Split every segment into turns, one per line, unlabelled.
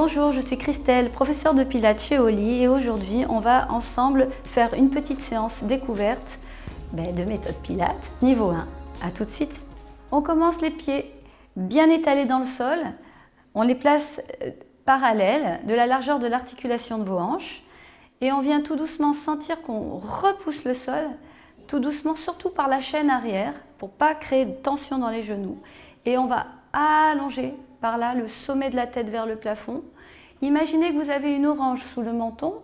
Bonjour, je suis Christelle, professeure de Pilates chez Oli et aujourd'hui on va ensemble faire une petite séance découverte de méthode Pilates niveau 1. A tout de suite. On commence les pieds bien étalés dans le sol, on les place parallèles de la largeur de l'articulation de vos hanches et on vient tout doucement sentir qu'on repousse le sol, tout doucement surtout par la chaîne arrière pour ne pas créer de tension dans les genoux et on va allonger par là le sommet de la tête vers le plafond. Imaginez que vous avez une orange sous le menton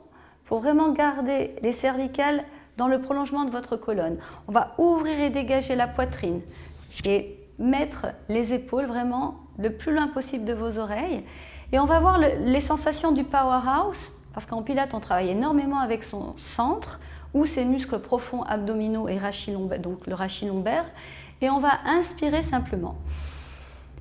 pour vraiment garder les cervicales dans le prolongement de votre colonne. On va ouvrir et dégager la poitrine et mettre les épaules vraiment le plus loin possible de vos oreilles. Et on va voir les sensations du powerhouse, parce qu'en Pilates on travaille énormément avec son centre ou ses muscles profonds abdominaux et rachis lombaires, donc le rachis lombaire. Et on va inspirer simplement.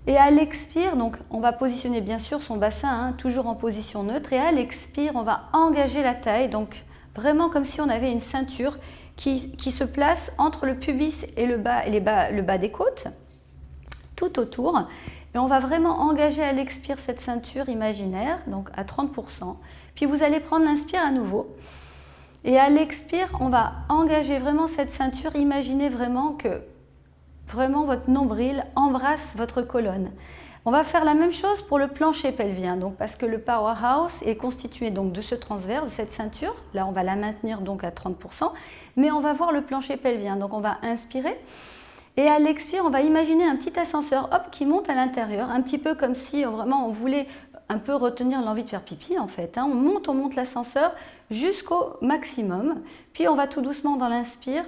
Et à l'expire, donc on va positionner bien sûr son bassin, toujours en position neutre. Et à l'expire, on va engager la taille, donc vraiment comme si on avait une ceinture qui se place entre le pubis et le bas des côtes, tout autour. Et on va vraiment engager à l'expire cette ceinture imaginaire, donc à 30%. Puis vous allez prendre l'inspire à nouveau. Et à l'expire, on va engager vraiment cette ceinture. Imaginez vraiment que votre nombril embrasse votre colonne. On va faire la même chose pour le plancher pelvien, donc parce que le powerhouse est constitué donc de ce transverse, de cette ceinture. Là, on va la maintenir donc à 30%, mais on va voir le plancher pelvien. Donc, on va inspirer et à l'expire, on va imaginer un petit ascenseur, hop, qui monte à l'intérieur, un petit peu comme si vraiment on voulait un peu retenir l'envie de faire pipi en fait. On monte l'ascenseur jusqu'au maximum, puis on va tout doucement dans l'inspire.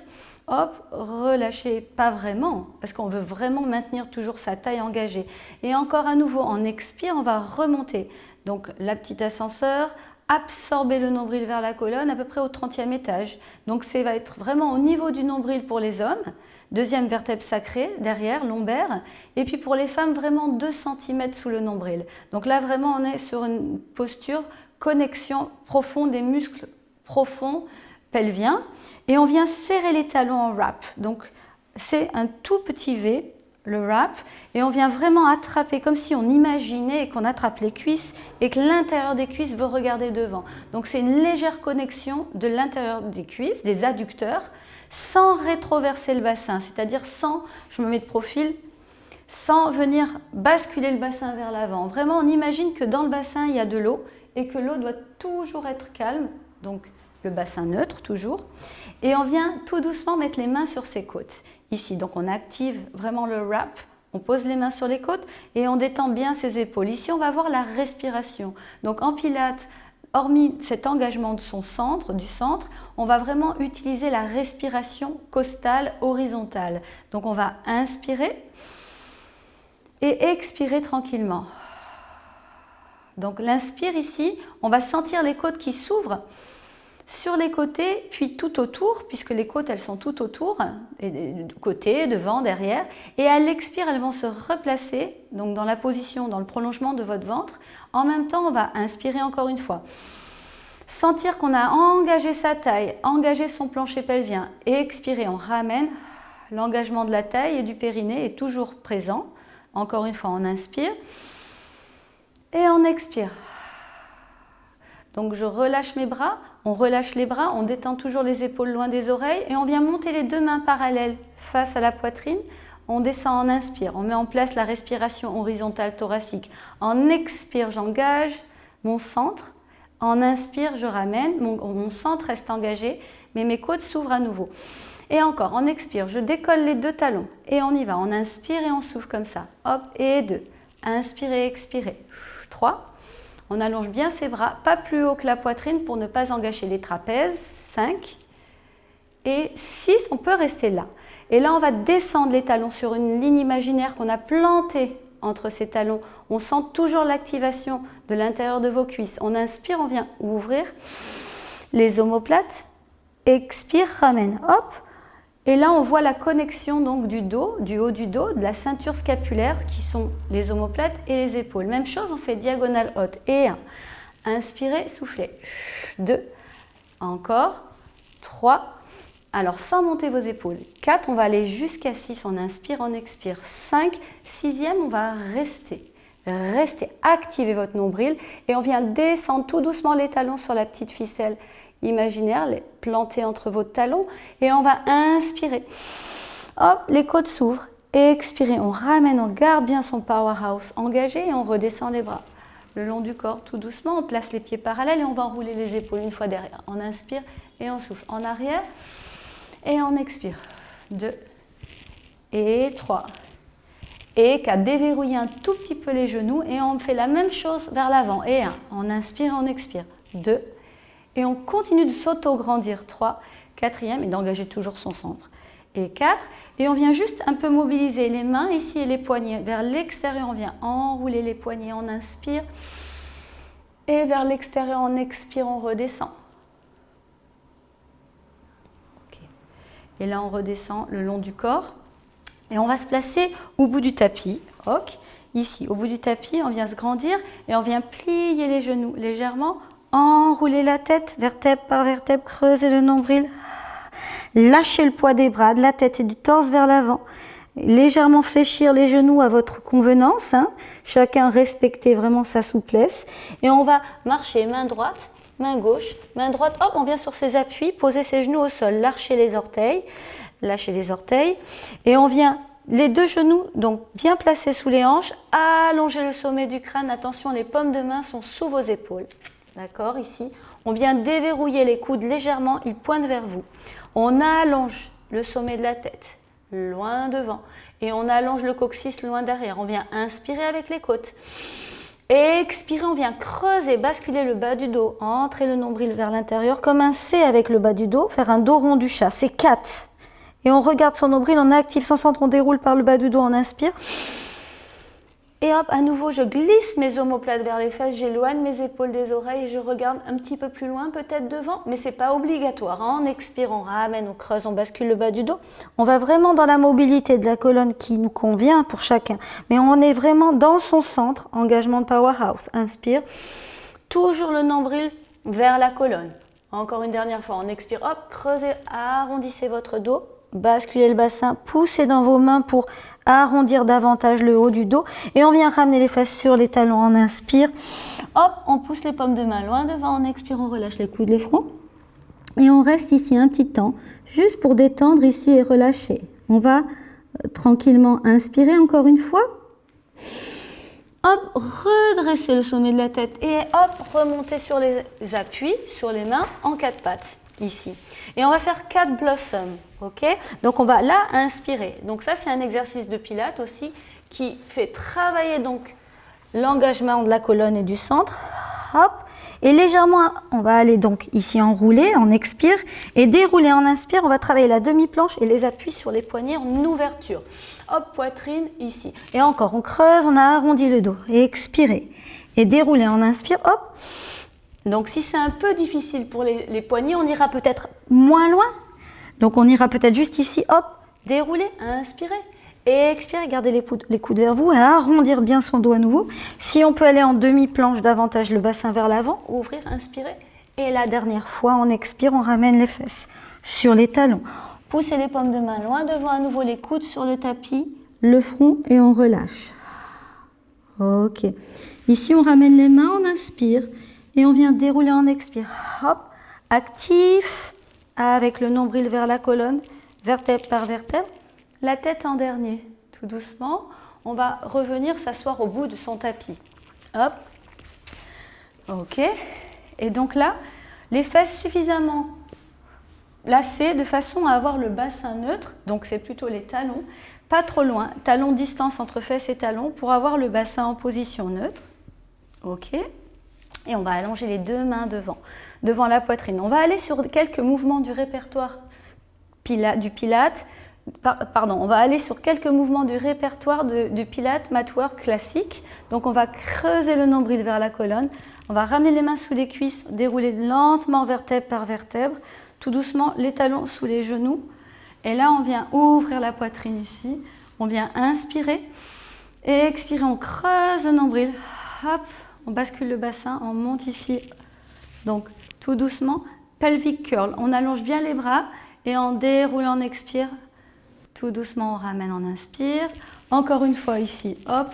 Hop, relâchez, pas vraiment, parce qu'on veut vraiment maintenir toujours sa taille engagée. Et encore à nouveau, en expire, on va remonter. Donc, la petite ascenseur, absorber le nombril vers la colonne, à peu près au 30e étage. Donc, ça va être vraiment au niveau du nombril pour les hommes. Deuxième vertèbre sacrée, derrière, lombaire. Et puis pour les femmes, vraiment 2 cm sous le nombril. Donc là, vraiment, on est sur une posture, connexion profonde des muscles profonds, pelvien, et on vient serrer les talons en wrap. Donc c'est un tout petit V, le wrap, et on vient vraiment attraper comme si on imaginait qu'on attrape les cuisses et que l'intérieur des cuisses veut regarder devant. Donc c'est une légère connexion de l'intérieur des cuisses, des adducteurs, sans rétroverser le bassin, c'est-à-dire sans, je me mets de profil, sans venir basculer le bassin vers l'avant. Vraiment, on imagine que dans le bassin, il y a de l'eau et que l'eau doit toujours être calme, donc le bassin neutre toujours, et on vient tout doucement mettre les mains sur ses côtes. Ici, donc on active vraiment le wrap, on pose les mains sur les côtes et on détend bien ses épaules. Ici, on va voir la respiration. Donc en Pilates, hormis cet engagement de son centre, du centre, on va vraiment utiliser la respiration costale horizontale. Donc on va inspirer et expirer tranquillement. Donc l'inspire ici, on va sentir les côtes qui s'ouvrent sur les côtés, puis tout autour, puisque les côtes, elles sont tout autour, côté, devant, derrière. Et à l'expire, elles vont se replacer, donc dans la position, dans le prolongement de votre ventre. En même temps, on va inspirer encore une fois. Sentir qu'on a engagé sa taille, engagé son plancher pelvien. Et expirer, on ramène. L'engagement de la taille et du périnée est toujours présent. Encore une fois, on inspire. Et on expire. Donc je relâche mes bras, on relâche les bras, on détend toujours les épaules loin des oreilles et on vient monter les 2 mains parallèles face à la poitrine. On descend en inspire, on met en place la respiration horizontale thoracique. En expire, j'engage mon centre. En inspire, je ramène, mon centre reste engagé, mais mes côtes s'ouvrent à nouveau. Et encore, en expire, je décolle les 2 talons et on y va. On inspire et on souffle comme ça. Hop, et 2. Inspirez, expirez. 3. On allonge bien ses bras, pas plus haut que la poitrine pour ne pas engager les trapèzes. 5. Et 6, on peut rester là. Et là, on va descendre les talons sur une ligne imaginaire qu'on a plantée entre ces talons. On sent toujours l'activation de l'intérieur de vos cuisses. On inspire, on vient ouvrir les omoplates. Expire, ramène. Hop. Et là, on voit la connexion donc du dos, du haut du dos, de la ceinture scapulaire qui sont les omoplates et les épaules. Même chose, on fait diagonale haute. Et 1. Inspirez, soufflez. 2. Encore. 3. Alors, sans monter vos épaules. 4, on va aller jusqu'à 6. On inspire, on expire. 5. 6e, on va rester. Restez, activez votre nombril et on vient descendre tout doucement les talons sur la petite ficelle imaginaire, les planter entre vos talons et on va inspirer. Hop, les côtes s'ouvrent. Expirez, on ramène, on garde bien son powerhouse engagé et on redescend les bras. Le long du corps, tout doucement, on place les pieds parallèles et on va enrouler les épaules une fois derrière. On inspire et on souffle. En arrière et on expire. 2 et 3 et 4. Déverrouillez un tout petit peu les genoux et on fait la même chose vers l'avant. Et 1, on inspire et on expire. 2 et on continue de s'auto-grandir. 3, 4e et d'engager toujours son centre. Et 4, et on vient juste un peu mobiliser les mains ici et les poignets vers l'extérieur, on vient enrouler les poignets, on inspire, et vers l'extérieur, on expire, on redescend. Okay. Et là, on redescend le long du corps, et on va se placer au bout du tapis, ok. Ici, au bout du tapis, on vient se grandir, et on vient plier les genoux légèrement, enrouler la tête, vertèbre par vertèbre, creuser le nombril. Lâchez le poids des bras, de la tête et du torse vers l'avant. Légèrement fléchir les genoux à votre convenance. Chacun respectez vraiment sa souplesse. Et on va marcher main droite, main gauche, main droite. Hop, on vient sur ses appuis, poser ses genoux au sol, lâchez les orteils. Et on vient, les deux genoux, donc bien placés sous les hanches, allonger le sommet du crâne. Attention, les paumes de main sont sous vos épaules. D'accord, ici. On vient déverrouiller les coudes légèrement, ils pointent vers vous. On allonge le sommet de la tête, loin devant. Et on allonge le coccyx loin derrière. On vient inspirer avec les côtes. Expirer, on vient creuser, basculer le bas du dos. Entrer le nombril vers l'intérieur comme un C avec le bas du dos. Faire un dos rond du chat, c'est 4. Et on regarde son nombril, on active son centre, on déroule par le bas du dos, on inspire. Et hop, à nouveau, je glisse mes omoplates vers les fesses, j'éloigne mes épaules des oreilles et je regarde un petit peu plus loin, peut-être devant, mais ce n'est pas obligatoire. On expire, on ramène, on creuse, on bascule le bas du dos. On va vraiment dans la mobilité de la colonne qui nous convient pour chacun. Mais on est vraiment dans son centre, engagement de powerhouse. Inspire, toujours le nombril vers la colonne. Encore une dernière fois, on expire, hop, creusez, arrondissez votre dos. Basculez le bassin, poussez dans vos mains pour arrondir davantage le haut du dos et on vient ramener les fesses sur les talons, on inspire, hop, on pousse les paumes de main loin devant, on expire, on relâche les coudes, les fronts et on reste ici un petit temps juste pour détendre ici et relâcher. On va tranquillement inspirer encore une fois, hop, redresser le sommet de la tête et hop, remonter sur les appuis, sur les mains en 4 pattes. Ici. Et on va faire 4 blossoms, ok? Donc on va là inspirer. Donc ça c'est un exercice de pilates aussi qui fait travailler donc l'engagement de la colonne et du centre. Hop. Et légèrement, on va aller donc ici enrouler, on expire et dérouler en inspire. On va travailler la demi-planche et les appuis sur les poignets en ouverture. Hop, poitrine ici. Et encore, on creuse, on a arrondi le dos et expirez. Et dérouler en inspire, hop. Donc, si c'est un peu difficile pour les poignets, on ira peut-être moins loin. Donc, on ira peut-être juste ici, hop, dérouler, inspirer. Et expirez, gardez les coudes vers vous et arrondir bien son dos à nouveau. Si on peut aller en demi-planche, davantage le bassin vers l'avant, ouvrir, inspirer. Et la dernière fois, on expire, on ramène les fesses sur les talons. Poussez les paumes de main loin devant, à nouveau les coudes sur le tapis, le front et on relâche. Ok. Ici, on ramène les mains, on inspire. Et on vient dérouler en expire. Hop, actif, avec le nombril vers la colonne, vertèbre par vertèbre. La tête en dernier, tout doucement. On va revenir s'asseoir au bout de son tapis. Hop, ok. Et donc là, les fesses suffisamment lacées de façon à avoir le bassin neutre. Donc c'est plutôt les talons, pas trop loin. Talons distance entre fesses et talons pour avoir le bassin en position neutre. Ok. Et on va allonger les deux mains devant la poitrine. On va aller sur quelques mouvements du répertoire du Pilate. On va aller sur quelques mouvements du répertoire du Pilate Matwork classique. Donc on va creuser le nombril vers la colonne. On va ramener les mains sous les cuisses, dérouler lentement vertèbre par vertèbre. Tout doucement, les talons sous les genoux. Et là, on vient ouvrir la poitrine ici. On vient inspirer. Et expirer, on creuse le nombril. Hop. On bascule le bassin, on monte ici, donc tout doucement, pelvic curl. On allonge bien les bras et en déroulant, on expire. Tout doucement, on ramène, on inspire. Encore une fois ici, hop,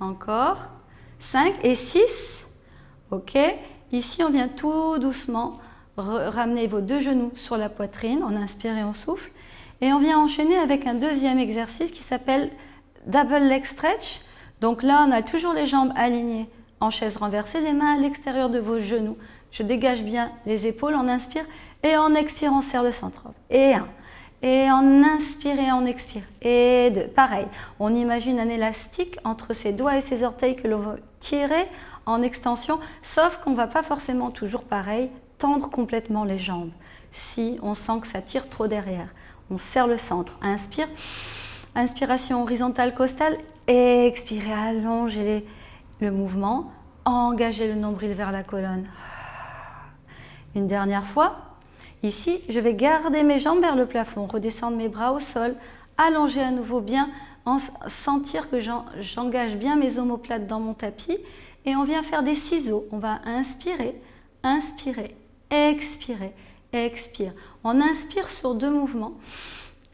Encore. 5 et 6. Ok. Ici, on vient tout doucement ramener vos 2 genoux sur la poitrine. On inspire et on souffle. Et on vient enchaîner avec un deuxième exercice qui s'appelle Double Leg Stretch. Donc là, on a toujours les jambes alignées en chaise renversée, les mains à l'extérieur de vos genoux. Je dégage bien les épaules, on inspire et en expire, on serre le centre. Et 1. Et en inspire et on expire. Et 2. Pareil, on imagine un élastique entre ses doigts et ses orteils que l'on va tirer en extension, sauf qu'on ne va pas forcément toujours pareil, tendre complètement les jambes. Si on sent que ça tire trop derrière, on serre le centre. Inspire. Inspiration horizontale costale, expirez, allongez le mouvement, engagez le nombril vers la colonne. Une dernière fois, ici, je vais garder mes jambes vers le plafond, redescendre mes bras au sol, allonger à nouveau bien, sentir que j'engage bien mes omoplates dans mon tapis et on vient faire des ciseaux. On va inspirer, inspirer, expirer, expire. On inspire sur 2 mouvements.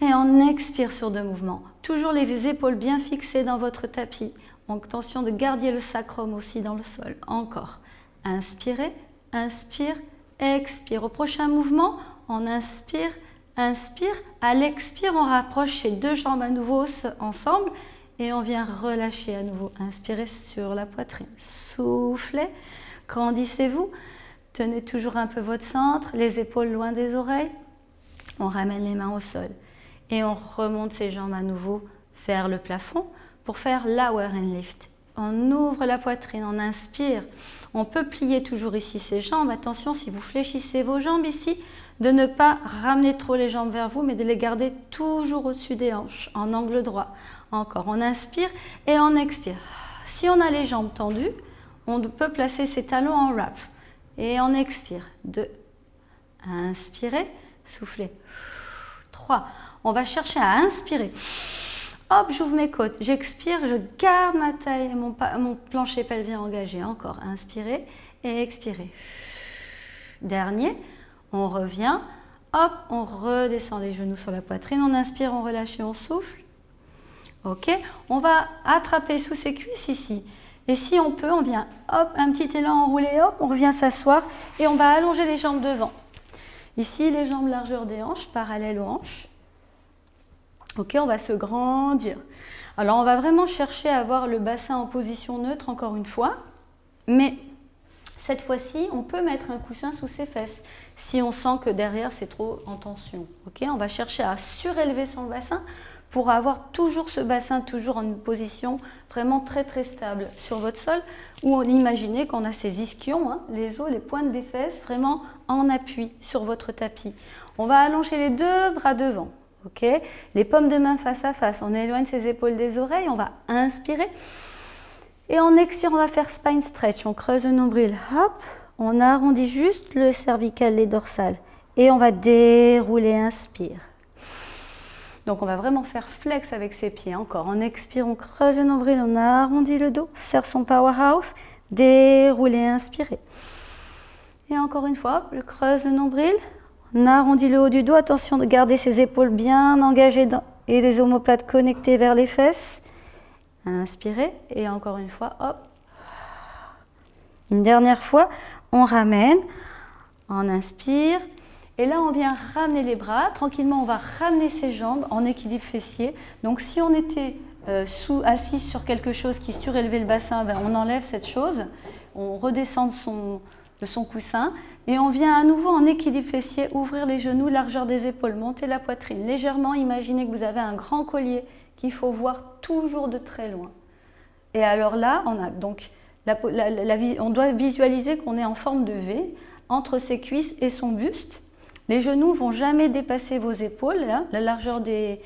Et on expire sur 2 mouvements. Toujours les épaules bien fixées dans votre tapis. Donc attention de garder le sacrum aussi dans le sol. Encore. Inspirez, inspire, expire. Au prochain mouvement, on inspire, inspire. À l'expire, on rapproche ces 2 jambes à nouveau ensemble et on vient relâcher à nouveau. Inspirez sur la poitrine. Soufflez, grandissez-vous. Tenez toujours un peu votre centre, les épaules loin des oreilles. On ramène les mains au sol. Et on remonte ses jambes à nouveau vers le plafond pour faire lower and lift. On ouvre la poitrine, on inspire. On peut plier toujours ici ses jambes. Attention, si vous fléchissez vos jambes ici, de ne pas ramener trop les jambes vers vous, mais de les garder toujours au-dessus des hanches, en angle droit. Encore, on inspire et on expire. Si on a les jambes tendues, on peut placer ses talons en wrap. Et on expire. 2. Inspirez, soufflez. 3. On va chercher à inspirer. Hop, j'ouvre mes côtes. J'expire, je garde ma taille et mon plancher pelvien engagé. Encore, inspirez et expirez. Dernier, on revient. Hop, on redescend les genoux sur la poitrine. On inspire, on relâche et on souffle. Ok, on va attraper sous ses cuisses ici. Et si on peut, on vient, hop, un petit élan enroulé, hop, on revient s'asseoir et on va allonger les jambes devant. Ici, les jambes largeur des hanches, parallèles aux hanches. Ok, on va se grandir. Alors, on va vraiment chercher à avoir le bassin en position neutre, encore une fois. Mais cette fois-ci, on peut mettre un coussin sous ses fesses si on sent que derrière, c'est trop en tension. Ok, on va chercher à surélever son bassin pour avoir toujours ce bassin, toujours en une position vraiment très très stable sur votre sol, où on imaginez qu'on a ces ischions, hein, les os, les pointes des fesses, vraiment en appui sur votre tapis. On va allonger les 2 bras devant. Okay. Les paumes de main face à face, on éloigne ses épaules des oreilles, on va inspirer et en expire, on va faire spine stretch, on creuse le nombril, hop, on arrondit juste le cervical, les dorsales et on va dérouler, inspire. Donc on va vraiment faire flex avec ses pieds, encore, on expire, on creuse le nombril, on arrondit le dos, serre son powerhouse, dérouler, inspirer. Et encore une fois, je creuse le nombril. On arrondit le haut du dos, attention de garder ses épaules bien engagées et les omoplates connectées vers les fesses. Inspirez et encore une fois, hop. Une dernière fois, on ramène, on inspire. Et là, on vient ramener les bras. Tranquillement, on va ramener ses jambes en équilibre fessier. Donc, si on était assis sur quelque chose qui surélevait le bassin, ben, on enlève cette chose. On redescend de son coussin. Et on vient à nouveau en équilibre fessier, ouvrir les genoux, largeur des épaules, monter la poitrine légèrement. Imaginez que vous avez un grand collier qu'il faut voir toujours de très loin. Et alors là, on a donc on doit visualiser qu'on est en forme de V entre ses cuisses et son buste. Les genoux ne vont jamais dépasser vos épaules, là, la largeur des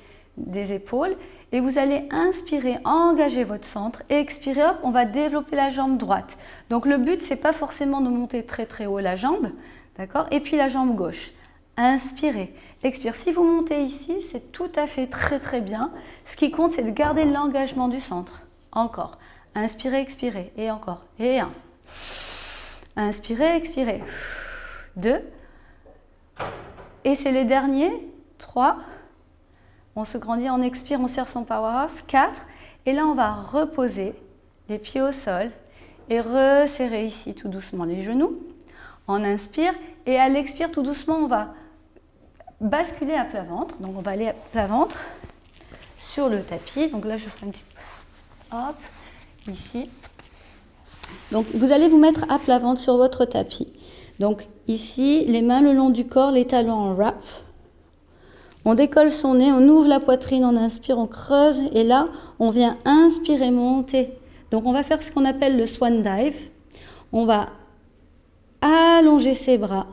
épaules. Et vous allez inspirer, engager votre centre et expirer, hop, on va développer la jambe droite. Donc le but, ce n'est pas forcément de monter très très haut la jambe, d'accord? Et puis la jambe gauche. Inspirez, expire. Si vous montez ici, c'est tout à fait très très bien. Ce qui compte, c'est de garder l'engagement du centre. Encore. Inspirez, expirez. Et encore. Et 1. Inspirez, expirez. 2. Et c'est les derniers. 3. On se grandit, on expire, on serre son powerhouse. 4. Et là, on va reposer les pieds au sol et resserrer ici tout doucement les genoux. On inspire et à l'expire tout doucement on va basculer à plat ventre. Donc on va aller à plat ventre sur le tapis. Donc là je ferai une petite hop ici. Donc vous allez vous mettre à plat ventre sur votre tapis. Donc ici les mains le long du corps, les talons en wrap. On décolle son nez, on ouvre la poitrine, on inspire, on creuse et là on vient inspirer, monter. Donc on va faire ce qu'on appelle le swan dive. On va allonger ses bras.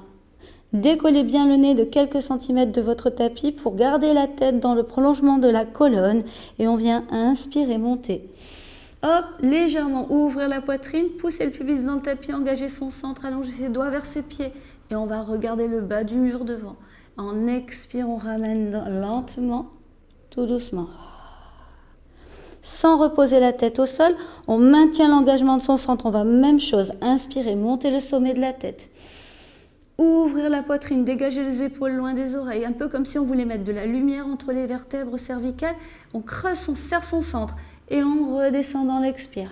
Décollez bien le nez de quelques centimètres de votre tapis pour garder la tête dans le prolongement de la colonne et on vient inspirer, monter. Hop, légèrement ouvrir la poitrine, pousser le pubis dans le tapis, engager son centre, allonger ses doigts vers ses pieds et on va regarder le bas du mur devant. En expire, on ramène lentement, tout doucement. Sans reposer la tête au sol, on maintient l'engagement de son centre. On va même chose, inspirer, monter le sommet de la tête. Ouvrir la poitrine, dégager les épaules loin des oreilles, un peu comme si on voulait mettre de la lumière entre les vertèbres cervicales. On creuse, on serre son centre et on redescend dans l'expire.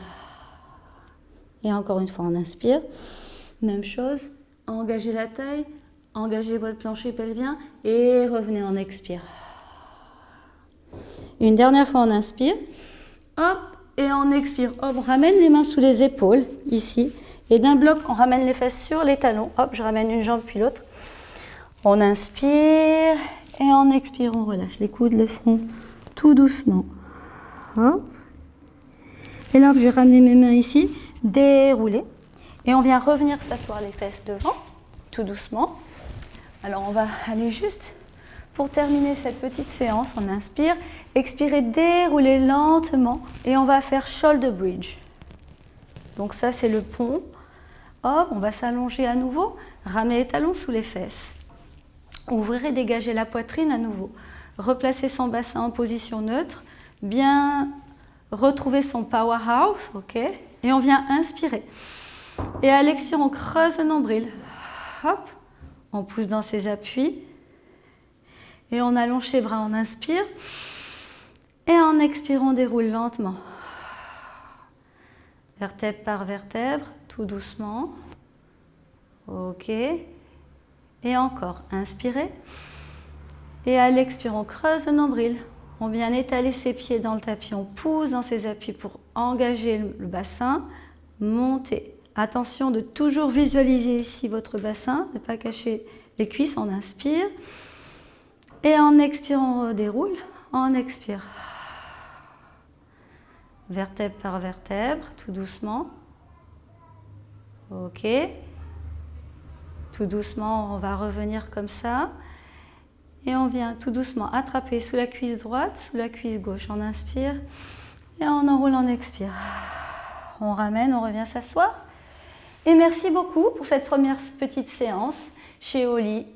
Et encore une fois, on inspire. Même chose, engagez la taille, engagez votre plancher pelvien et revenez en expire. Une dernière fois, on inspire. Hop, et on expire. Hop, on ramène les mains sous les épaules, ici. Et d'un bloc, on ramène les fesses sur les talons. Hop, je ramène une jambe puis l'autre. On inspire et en expire, on relâche les coudes, le front, tout doucement. Hop. Et là, je vais ramener mes mains ici, dérouler. Et on vient revenir s'asseoir les fesses devant, tout doucement. Alors, on va aller juste pour terminer cette petite séance. On inspire, expirez, déroulez lentement et on va faire shoulder bridge. Donc ça, c'est le pont. Hop, on va s'allonger à nouveau, ramener les talons sous les fesses. Ouvrir et dégager la poitrine à nouveau. Replacer son bassin en position neutre, bien retrouver son powerhouse, ok? Et on vient inspirer. Et à l'expire, on creuse le nombril. Hop, on pousse dans ses appuis. Et on allonge les bras, on inspire. Et en expirant, on déroule lentement. Vertèbre par vertèbre, tout doucement. Ok. Et encore, inspirez. Et à l'expire, on creuse le nombril. On vient étaler ses pieds dans le tapis. On pousse dans ses appuis pour engager le bassin. Monter. Attention de toujours visualiser ici votre bassin, ne pas cacher les cuisses. On inspire. Et en expirant, on redéroule. On expire. Vertèbre par vertèbre, tout doucement. Ok. Tout doucement, on va revenir comme ça. Et on vient tout doucement attraper sous la cuisse droite, sous la cuisse gauche. On inspire et on enroule, on expire. On ramène, on revient s'asseoir. Et merci beaucoup pour cette première petite séance chez Oli.